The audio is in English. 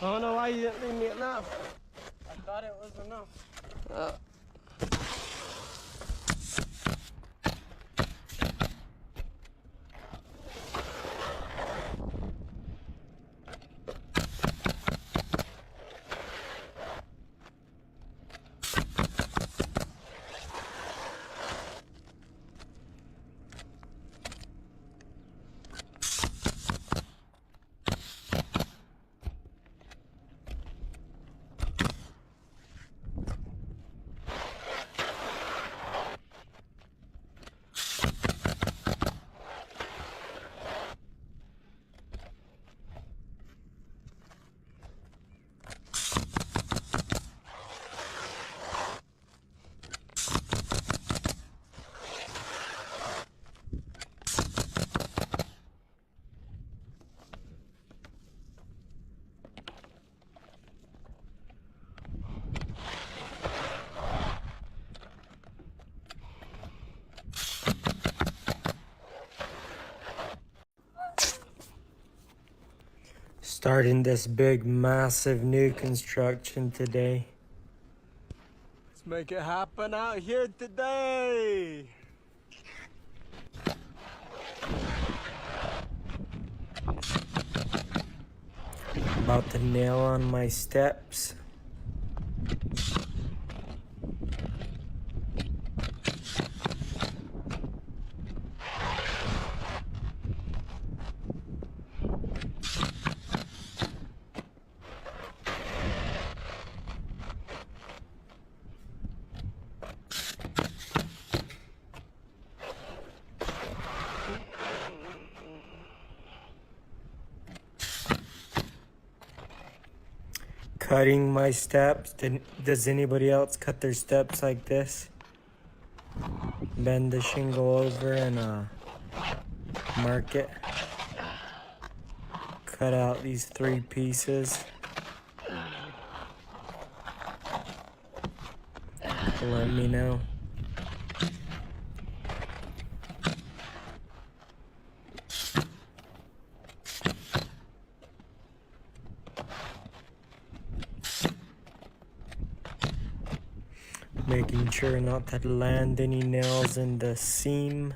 don't know why you didn't leave me enough. I thought it was enough. Starting this big, massive new construction today. Let's make it happen out here today. About to nail on my steps. Cutting my steps. Does anybody else cut their steps like this? Bend the shingle over and mark it. Cut out these 3 pieces. Let me know. Making sure not to land any nails in the seam.